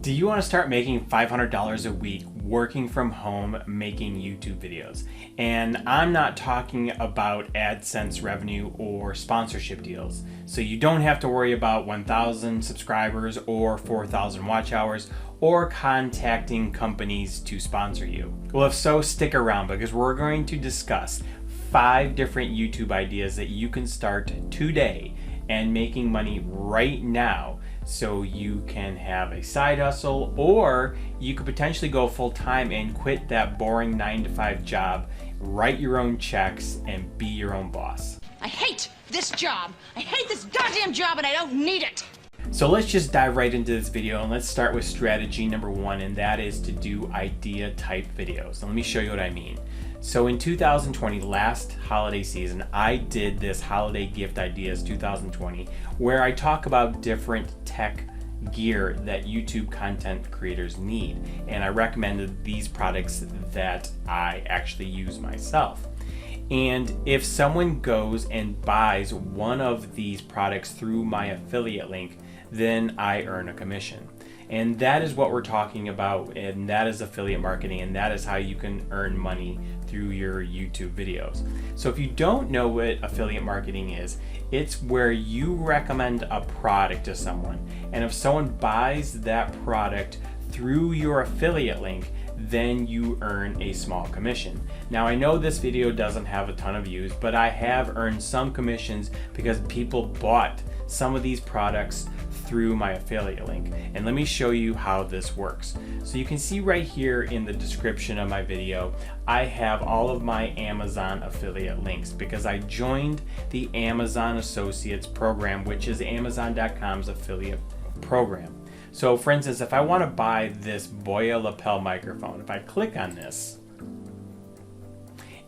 Do you want to start making $500 a week working from home making YouTube videos? And I'm not talking about AdSense revenue or sponsorship deals. So you don't have to worry about 1,000 subscribers or 4,000 watch hours or contacting companies to sponsor you. Well, if so, stick around because we're going to discuss 5 different YouTube ideas that you can start today and making money right now, so you can have a side hustle, or you could potentially go full-time and quit that boring 9-to-5 job, write your own checks, and be your own boss. I hate this job. I hate this goddamn job, and I don't need it. So let's just dive right into this video, and let's start with strategy number 1, and that is to do idea type videos. And let me show you what I mean. So in 2020, last holiday season, I did this Holiday Gift Ideas 2020, where I talk about different tech gear that YouTube content creators need. And I recommended these products that I actually use myself. And if someone goes and buys one of these products through my affiliate link, then I earn a commission. And that is what we're talking about, and that is affiliate marketing, and that is how you can earn money through your YouTube videos. So if you don't know what affiliate marketing is, it's where you recommend a product to someone, and if someone buys that product through your affiliate link, then you earn a small commission. Now I know this video doesn't have a ton of views, but I have earned some commissions because people bought some of these products through my affiliate link. And let me show you how this works. So you can see right here in the description of my video, I have all of my Amazon affiliate links because I joined the Amazon Associates program, which is Amazon.com's affiliate program. So for instance, if I want to buy this Boya lapel microphone, if I click on this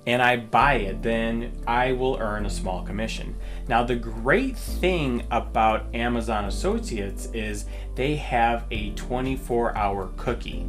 and I buy it, then I will earn a small commission. Now the great thing about Amazon Associates is they have a 24-hour cookie.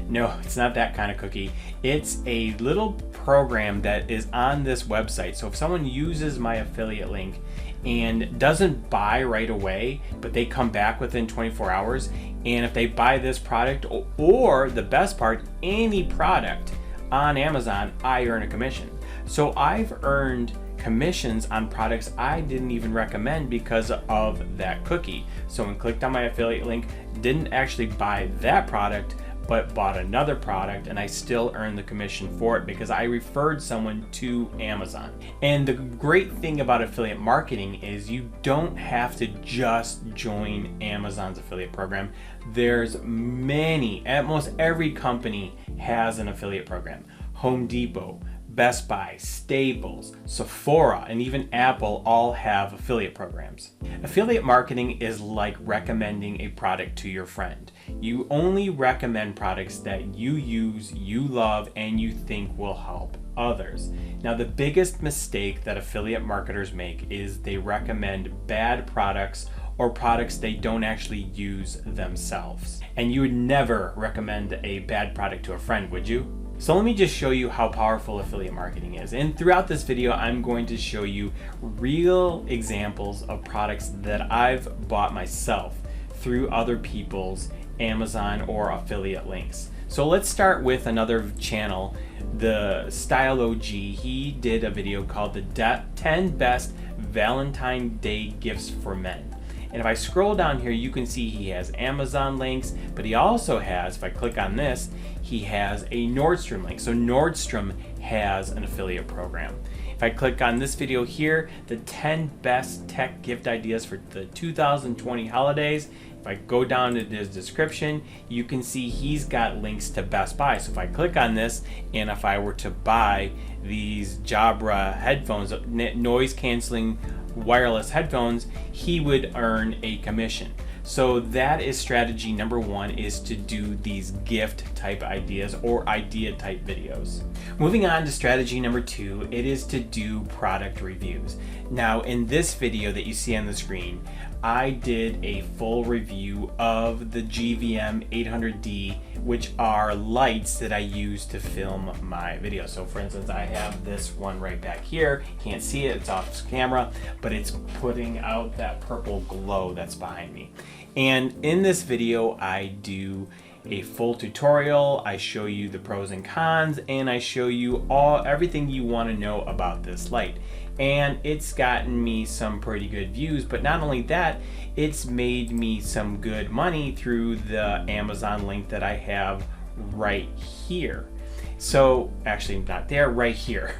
No, it's not that kind of cookie. It's a little program that is on this website. So if someone uses my affiliate link and doesn't buy right away, but they come back within 24 hours, and if they buy this product, or the best part, any product on Amazon, I earn a commission. So I've earned commissions on products I didn't even recommend because of that cookie. Someone clicked on my affiliate link, didn't actually buy that product, but bought another product, and I still earn the commission for it because I referred someone to Amazon. And the great thing about affiliate marketing is you don't have to just join Amazon's affiliate program. There's many, almost every company has an affiliate program. Home Depot, Best Buy, Staples, Sephora, and even Apple all have affiliate programs. Affiliate marketing is like recommending a product to your friend. You only recommend products that you use, you love, and you think will help others. Now, the biggest mistake that affiliate marketers make is they recommend bad products or products they don't actually use themselves. And you would never recommend a bad product to a friend, would you? So let me just show you how powerful affiliate marketing is. And throughout this video, I'm going to show you real examples of products that I've bought myself through other people's Amazon or affiliate links. So let's start with another channel, the Style OG. He did a video called the 10 Best Valentine's Day Gifts for Men. And if I scroll down here, you can see he has Amazon links, but he also has, if I click on this, he has a Nordstrom link. So Nordstrom has an affiliate program. If I click on this video here, the 10 best tech gift ideas for the 2020 holidays, if I go down to his description, you can see he's got links to Best Buy. So if I click on this, and if I were to buy these Jabra headphones, noise canceling wireless headphones, he would earn a commission. So that is strategy number 1, is to do these gift type ideas or idea type videos. Moving on to strategy number 2, it is to do product reviews. Now in this video that you see on the screen, I did a full review of the GVM 800D, which are lights that I use to film my videos. So for instance, I have this one right back here. Can't see it, it's off camera, but it's putting out that purple glow that's behind me. And in this video, I do a full tutorial. I show you the pros and cons, and I show you everything you want to know about this light. And it's gotten me some pretty good views, but not only that, it's made me some good money through the Amazon link that I have right here. So actually not there, right here.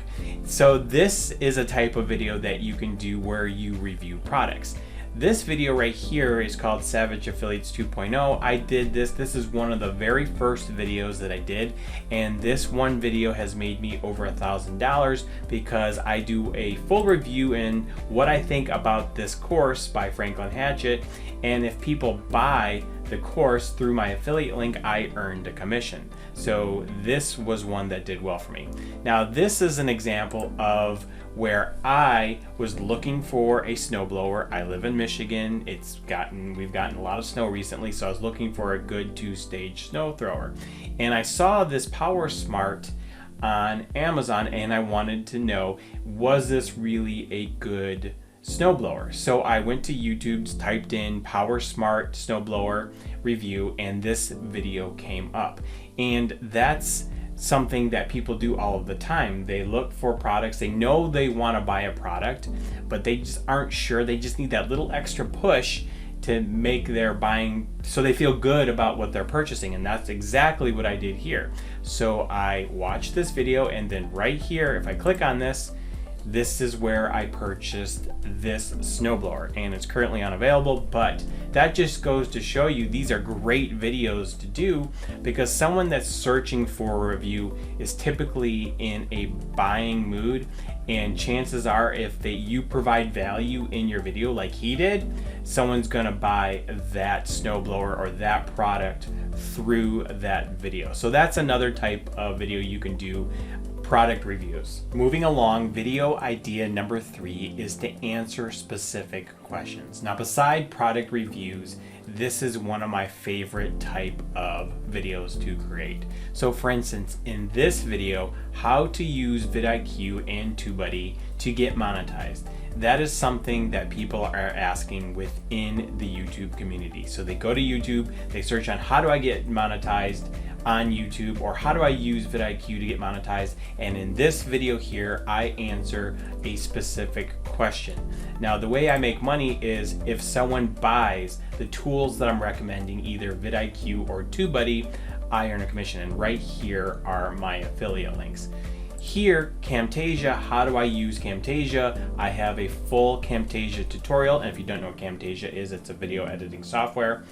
So this is a type of video that you can do where you review products. This video right here is called Savage Affiliates 2.0. I did this is one of the very first videos that I did, and this one video has made me over $1,000 because I do a full review in what I think about this course by Franklin Hatchett, and if people buy the course through my affiliate link, I earned a commission. So this was one that did well for me. Now this is an example of where I was looking for a snowblower. I live in Michigan. We've gotten a lot of snow recently, so I was looking for a good 2-stage snow thrower. And I saw this Power Smart on Amazon, and I wanted to know, was this really a good snowblower? So I went to YouTube, typed in Power Smart snowblower review, and this video came up. And that's something that people do all of the time. They look for products, they know they want to buy a product, but they just aren't sure. They just need that little extra push to make their buying, so they feel good about what they're purchasing. And that's exactly what I did here. So I watched this video, and then right here, if I click on this is where I purchased this snowblower, and it's currently unavailable. But that just goes to show you these are great videos to do, because someone that's searching for a review is typically in a buying mood, and chances are if you provide value in your video like he did, someone's gonna buy that snowblower or that product through that video. So that's another type of video you can do, product reviews. Moving along, video idea number 3 is to answer specific questions. Now, beside product reviews, this is one of my favorite type of videos to create. So for instance, in this video, how to use vidIQ and TubeBuddy to get monetized. That is something that people are asking within the YouTube community. So they go to YouTube, they search on how do I get monetized on YouTube, or how do I use vidIQ to get monetized, and in this video here I answer a specific question. Now the way I make money is if someone buys the tools that I'm recommending, either vidIQ or TubeBuddy, I earn a commission, and right here are my affiliate links. Here, Camtasia, how do I use Camtasia? I have a full Camtasia tutorial, and if you don't know what Camtasia is, it's a video editing software.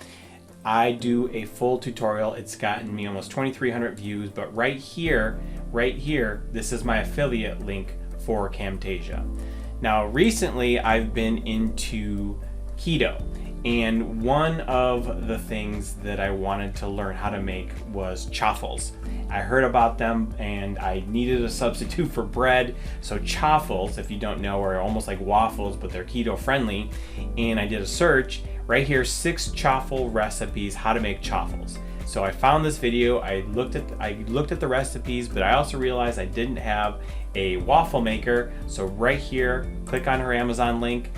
I do a full tutorial. It's gotten me almost 2,300 views, but right here, this is my affiliate link for Camtasia. Now, recently I've been into keto, and one of the things that I wanted to learn how to make was chaffles. I heard about them and I needed a substitute for bread. So chaffles, if you don't know, are almost like waffles, but they're keto friendly. And I did a search right here, 6 chaffle recipes, how to make chaffles. So I found this video, I looked at the recipes, but I also realized I didn't have a waffle maker. So right here, click on her Amazon link.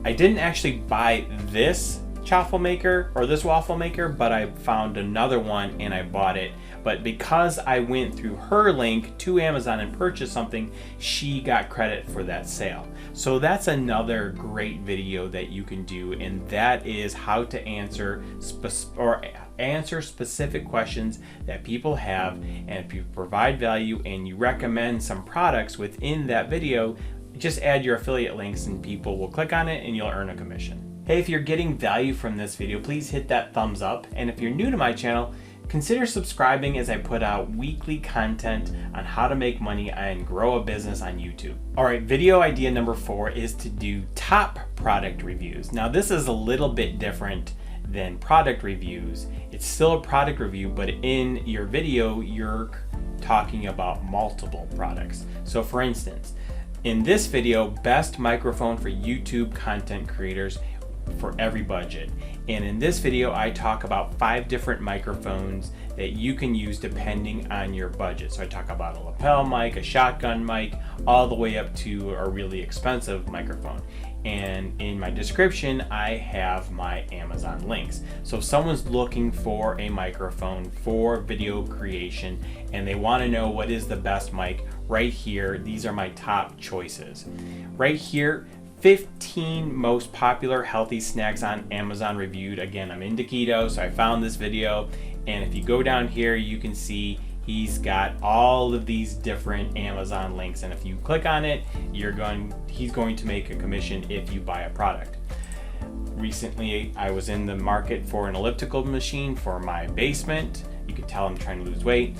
I didn't actually buy this chaffle maker or this waffle maker, but I found another one and I bought it. But because I went through her link to Amazon and purchased something, she got credit for that sale. So that's another great video that you can do, and that is how to answer specific questions that people have. And if you provide value and you recommend some products within that video, just add your affiliate links and people will click on it and you'll earn a commission. Hey, if you're getting value from this video, please hit that thumbs up. And if you're new to my channel, consider subscribing as I put out weekly content on how to make money and grow a business on YouTube. All right, video idea number 4 is to do top product reviews. Now this is a little bit different than product reviews. It's still a product review, but in your video, you're talking about multiple products. So for instance, in this video, best microphone for YouTube content creators, for every budget. And in this video, I talk about 5 different microphones that you can use depending on your budget. So I talk about a lapel mic, a shotgun mic, all the way up to a really expensive microphone. And in my description, I have my Amazon links. So if someone's looking for a microphone for video creation and they want to know what is the best mic, right here, these are my top choices. Right here, 15 most popular healthy snacks on Amazon reviewed. Again, I'm into keto, so I found this video. And if you go down here, you can see he's got all of these different Amazon links. And if you click on it, he's going to make a commission if you buy a product. Recently, I was in the market for an elliptical machine for my basement. You can tell I'm trying to lose weight.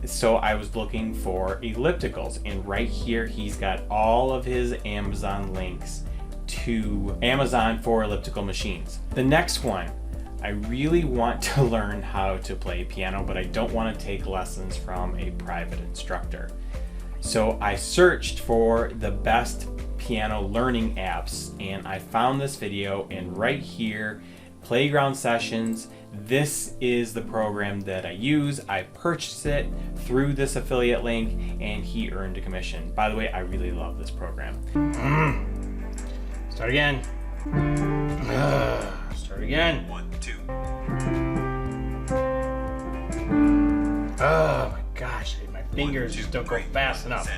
So I was looking for ellipticals, and right here he's got all of his Amazon links to Amazon for elliptical machines. The next one, I really want to learn how to play piano, but I don't want to take lessons from a private instructor. So I searched for the best piano learning apps, and I found this video, and right here, Playground Sessions. This is the program that I use. I purchased it through this affiliate link, and he earned a commission. By the way, I really love this program. Start again. Start again. 1, 2. Oh my gosh, my fingers just don't go fast enough.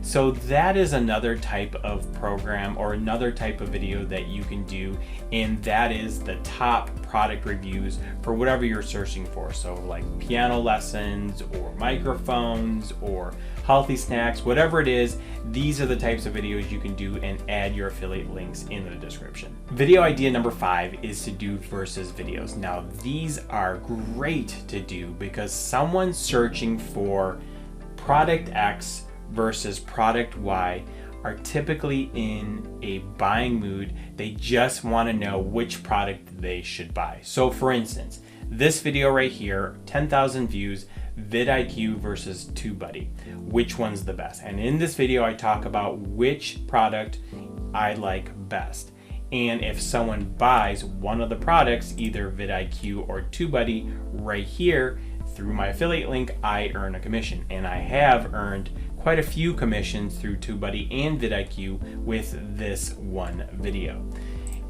So that is another type of program or another type of video that you can do, and that is the top product reviews for whatever you're searching for. So like piano lessons or microphones or healthy snacks, whatever it is, these are the types of videos you can do and add your affiliate links in the description. Video idea number 5 is to do versus videos. Now these are great to do because someone searching for product X versus product Y are typically in a buying mood. They just want to know which product they should buy. So for instance, this video right here, 10,000 views, vidIQ versus TubeBuddy. Which one's the best? And in this video, I talk about which product I like best. And if someone buys one of the products, either vidIQ or TubeBuddy, right here, through my affiliate link, I earn a commission. And I have earned quite a few commissions through TubeBuddy and vidIQ with this one video.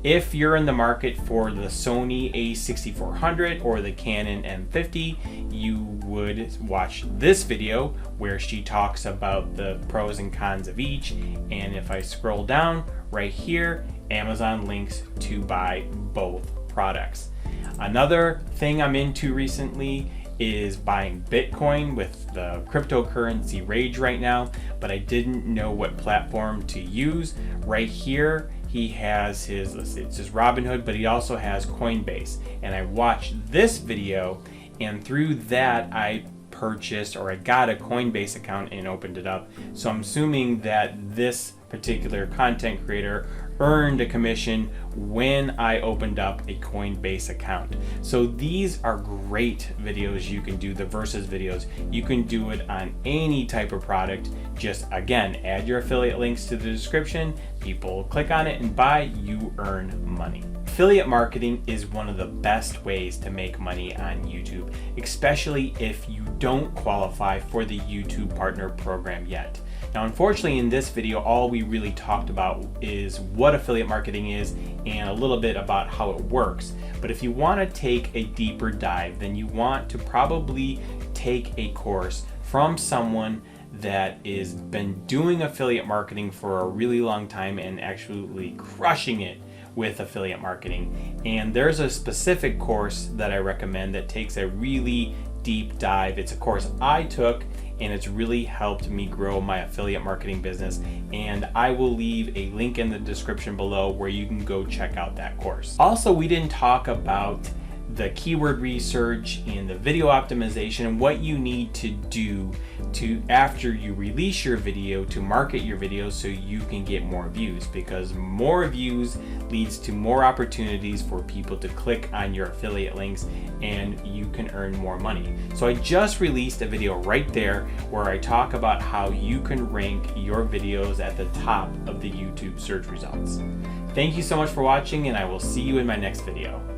If you're in the market for the Sony a6400 or the Canon M50, you would watch this video where she talks about the pros and cons of each. And if I scroll down right here, Amazon links to buy both products. Another thing I'm into recently is buying Bitcoin with the cryptocurrency rage right now, but I didn't know what platform to use. Right here, he has his, it's his Robinhood, but he also has Coinbase. And I watched this video, and through that, I purchased, or I got a Coinbase account and opened it up. So I'm assuming that this particular content creator earned a commission when I opened up a Coinbase account. So these are great videos you can do, the versus videos. You can do it on any type of product. Just again, add your affiliate links to the description. People click on it and buy, you earn money. Affiliate marketing is one of the best ways to make money on YouTube, especially if you don't qualify for the YouTube Partner Program yet. Now, unfortunately, in this video, all we really talked about is what affiliate marketing is and a little bit about how it works. But if you want to take a deeper dive, then you want to probably take a course from someone that has been doing affiliate marketing for a really long time and actually crushing it with affiliate marketing. And there's a specific course that I recommend that takes a really deep dive. It's a course I took, and it's really helped me grow my affiliate marketing business. And I will leave a link in the description below where you can go check out that course. Also, we didn't talk about the keyword research and the video optimization and what you need to do to, after you release your video, to market your video so you can get more views, because more views leads to more opportunities for people to click on your affiliate links and you can earn more money. So I just released a video right there where I talk about how you can rank your videos at the top of the YouTube search results. Thank you so much for watching, and I will see you in my next video.